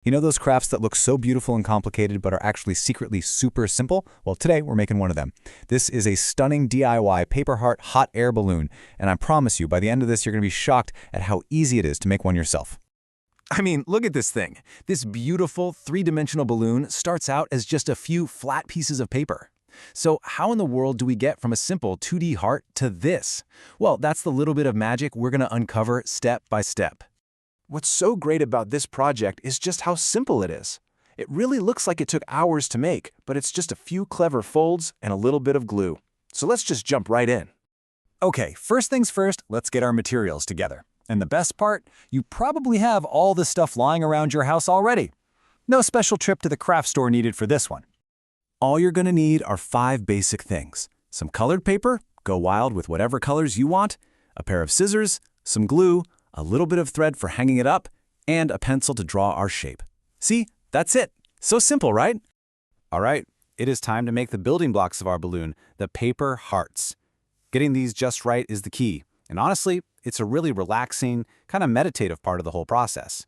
You know those crafts that look so beautiful and complicated but are actually secretly super simple? Well, today we're making one of them. This is a stunning DIY paper heart hot air balloon, and I promise you, by the end of this, you're going to be shocked at how easy it is to make one yourself. I mean, look at this thing. This beautiful three-dimensional balloon starts out as just a few flat pieces of paper. So how in the world do we get from a simple 2D heart to this? Well, that's the little bit of magic we're going to uncover step by step. What's so great about this project is just how simple it is. It really looks like it took hours to make, but it's just a few clever folds and a little bit of glue. So let's just jump right in. Okay, first things first, let's get our materials together. And the best part, you probably have all this stuff lying around your house already. No special trip to the craft store needed for this one. All you're going to need are 5 basic things. Some colored paper, go wild with whatever colors you want, a pair of scissors, some glue, a little bit of thread for hanging it up, and a pencil to draw our shape. See, that's it. So simple, right? All right, it is time to make the building blocks of our balloon, the paper hearts. Getting these just right is the key, and honestly, it's a really relaxing, kind of meditative part of the whole process.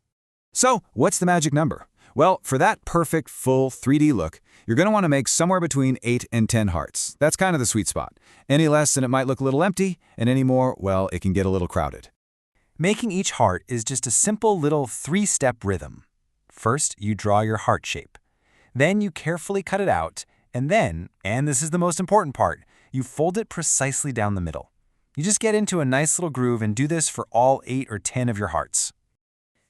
So, what's the magic number? Well, for that perfect, full 3D look, you're going to want to make somewhere between 8 and 10 hearts. That's kind of the sweet spot. Any less and it might look a little empty, and any more, well, it can get a little crowded. Making each heart is just a simple little 3-step rhythm. First, you draw your heart shape. Then you carefully cut it out, and then, and this is the most important part, you fold it precisely down the middle. You just get into a nice little groove and do this for all 8 or 10 of your hearts.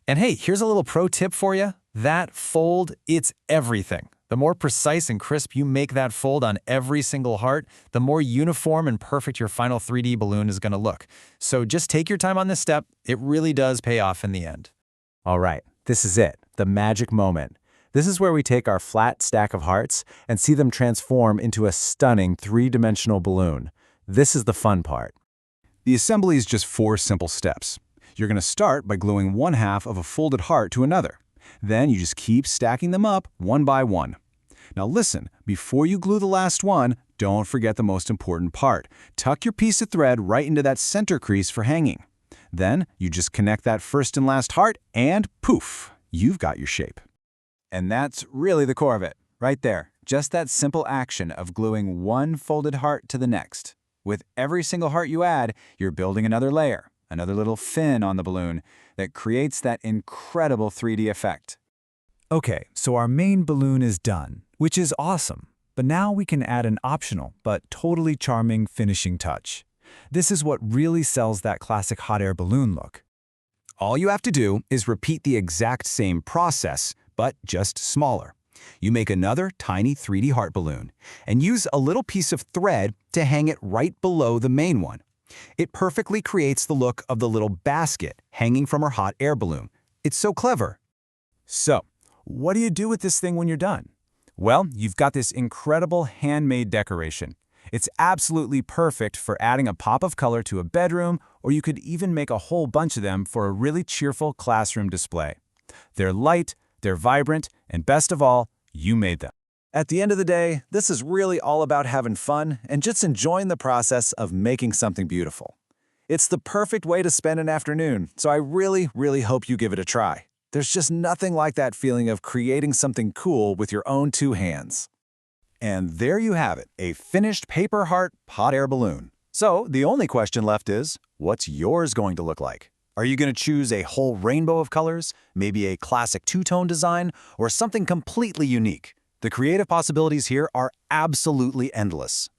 And hey, here's a little pro tip for you. That fold, it's everything. The more precise and crisp you make that fold on every single heart, the more uniform and perfect your final 3D balloon is going to look. So just take your time on this step. It really does pay off in the end. All right, this is it, the magic moment. This is where we take our flat stack of hearts and see them transform into a stunning 3-dimensional balloon. This is the fun part. The assembly is just 4 simple steps. You're going to start by gluing one half of a folded heart to another. Then you just keep stacking them up one by one. Now listen, before you glue the last one, don't forget the most important part. Tuck your piece of thread right into that center crease for hanging. Then you just connect that first and last heart and poof, you've got your shape. And that's really the core of it, right there. Just that simple action of gluing one folded heart to the next. With every single heart you add, you're building another layer, another little fin on the balloon that creates that incredible 3D effect. Okay, so our main balloon is done, which is awesome. But now we can add an optional but totally charming finishing touch. This is what really sells that classic hot air balloon look. All you have to do is repeat the exact same process, but just smaller. You make another tiny 3D heart balloon and use a little piece of thread to hang it right below the main one. It perfectly creates the look of the little basket hanging from our hot air balloon. It's so clever. So, what do you do with this thing when you're done? Well, you've got this incredible handmade decoration. It's absolutely perfect for adding a pop of color to a bedroom, or you could even make a whole bunch of them for a really cheerful classroom display. They're light, they're vibrant, and best of all, you made them. At the end of the day, this is really all about having fun and just enjoying the process of making something beautiful. It's the perfect way to spend an afternoon, so I really, really hope you give it a try. There's just nothing like that feeling of creating something cool with your own 2 hands. And there you have it, a finished paper heart hot air balloon. So the only question left is, what's yours going to look like? Are you going to choose a whole rainbow of colors, maybe a classic 2-tone design, or something completely unique? The creative possibilities here are absolutely endless.